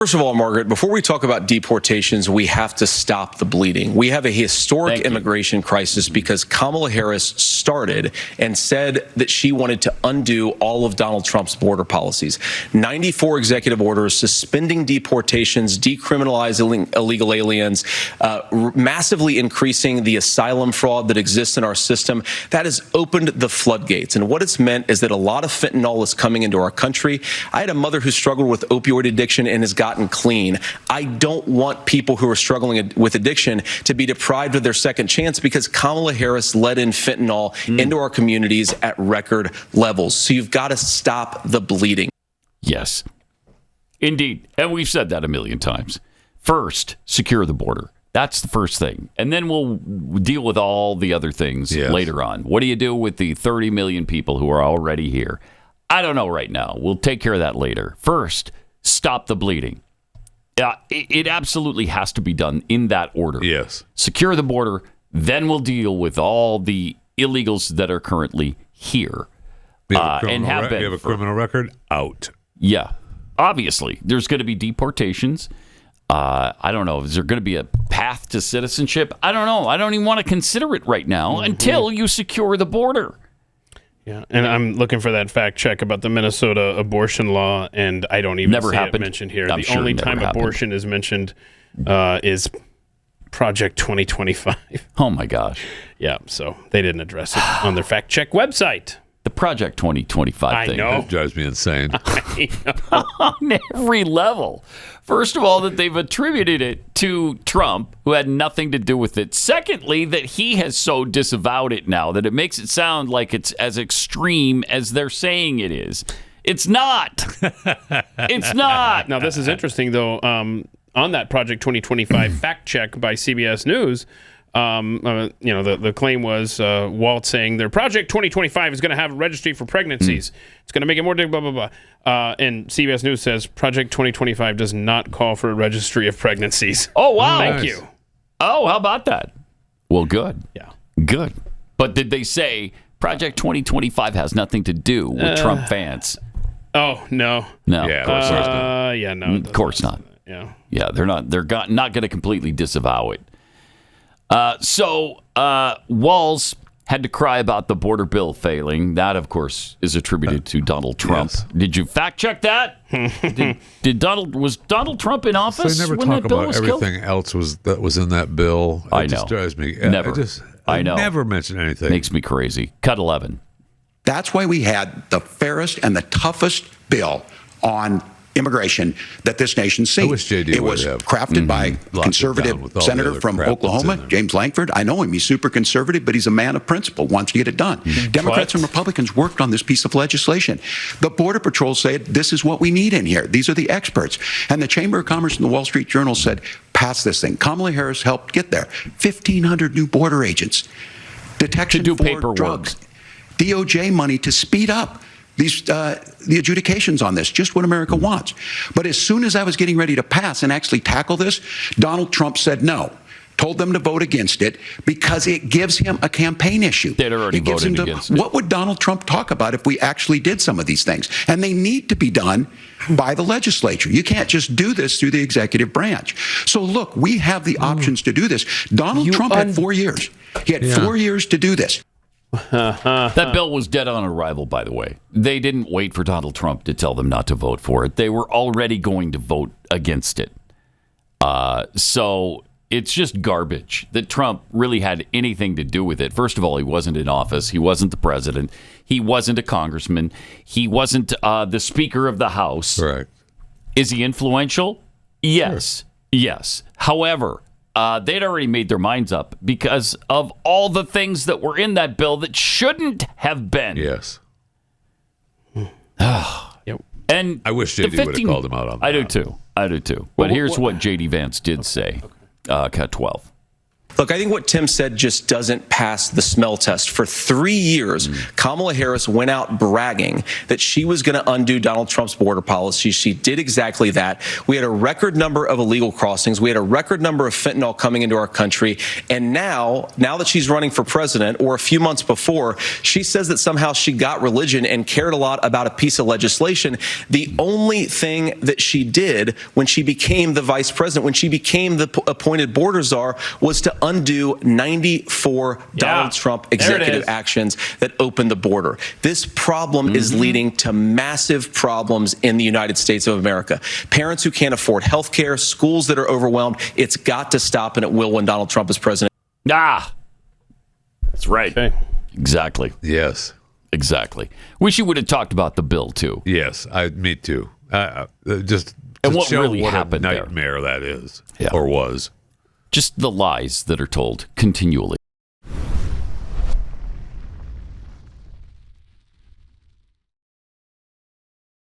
First of all, Margaret, before we talk about deportations, we have to stop the bleeding. We have a historic immigration crisis because Kamala Harris started and said that she wanted to undo all of Donald Trump's border policies. 94 executive orders suspending deportations, decriminalizing illegal aliens, massively increasing the asylum fraud that exists in our system. That has opened the floodgates. And what it's meant is that a lot of fentanyl is coming into our country. I had a mother who struggled with opioid addiction and has gotten clean. I don't want people who are struggling with addiction to be deprived of their second chance because Kamala Harris let in fentanyl into our communities at record levels. So you've got to stop the bleeding. Yes, indeed. And we've said that a million times. First, secure the border. That's the first thing. And then we'll deal with all the other things later on. What do you do with the 30 million people who are already here? I don't know right now. We'll take care of that later. First, stop the bleeding. It absolutely has to be done in that order. Yes. Secure the border, then we'll deal with all the illegals that are currently here. And have been. You have a criminal record? Out. Yeah. Obviously, there's going to be deportations. I don't know. Is there going to be a path to citizenship? I don't know. I don't even want to consider it right now until you secure the border. Yeah, and I'm looking for that fact check about the Minnesota abortion law, and I don't even see it mentioned here. The only time abortion is mentioned is Project 2025. Oh, my gosh. Yeah, so they didn't address it on their fact check website. The Project 2025 thing. I know. That drives me insane. I know. On every level. First of all, that they've attributed it to Trump, who had nothing to do with it. Secondly, that he has so disavowed it now that it makes it sound like it's as extreme as they're saying it is. It's not. It's not. Now, this is interesting, though. On that Project 2025 fact check by CBS News, the claim was Walt saying their Project 2025 is going to have a registry for pregnancies. It's going to make it more blah, blah, blah. And CBS News says Project 2025 does not call for a registry of pregnancies. Oh, wow. Thank you. Oh, how about that? Well, good. Yeah. Good. But did they say Project 2025 has nothing to do with Trump Vance? Oh, no. No. Yeah, of course not. Yeah, no. Of course not. Yeah. Yeah, they're not going to completely disavow it. So Walz had to cry about the border bill failing. That, of course, is attributed to Donald Trump. Yes. Did you fact check that? Was Donald Trump in office? So they never when talk that bill about was everything killed? else that was in that bill. I know. It just drives me. Never. I know. Never mention anything. Makes me crazy. Cut 11. That's why we had the fairest and the toughest bill on immigration that this nation's seen. I wish JD it was crafted by a conservative senator from Oklahoma, James Lankford. I know him. He's super conservative, but he's a man of principle, wants to get it done. Democrats and Republicans worked on this piece of legislation. The Border Patrol said, this is what we need in here. These are the experts. And the Chamber of Commerce and the Wall Street Journal said, pass this thing. Kamala Harris helped get there. 1,500 new border agents. Detection to do for paperwork. drugs. DOJ money to speed up the adjudications on this, just what America wants. But as soon as I was getting ready to pass and actually tackle this, Donald Trump said no, told them to vote against it because it gives him a campaign issue. They'd already voted against it. What would Donald Trump talk about if we actually did some of these things? And they need to be done by the legislature. You can't just do this through the executive branch. So look, we have the options to do this. Donald Trump had 4 years. He had 4 years to do this. That bill was dead on arrival, by the way. They didn't wait for Donald Trump to tell them not to vote for it. They were already going to vote against it. So it's just garbage that Trump really had anything to do with it. First of all, he wasn't in office. He wasn't the president. He wasn't a congressman. He wasn't the Speaker of the House. Correct. Is he influential? Yes. Sure. Yes. However, they'd already made their minds up because of all the things that were in that bill that shouldn't have been. Yes. And I wish JD would have called him out on that. I do too. But here's what JD Vance did say. Cut 12. Look, I think what Tim said just doesn't pass the smell test. For 3 years, Kamala Harris went out bragging that she was going to undo Donald Trump's border policy. She did exactly that. We had a record number of illegal crossings. We had a record number of fentanyl coming into our country. And now that she's running for president, or a few months before, she says that somehow she got religion and cared a lot about a piece of legislation. The only thing that she did when she became the vice president, when she became the appointed border czar, was to undo 94 Donald Trump executive actions that opened the border. This problem is leading to massive problems in the United States of America. Parents who can't afford health care, schools that are overwhelmed. It's got to stop, and it will when Donald Trump is president. That's right. Okay. Exactly. Yes. Exactly. Wish you would have talked about the bill, too. Yes, me too. Just and what show really what happened a nightmare there. That is, or was. Just the lies that are told continually.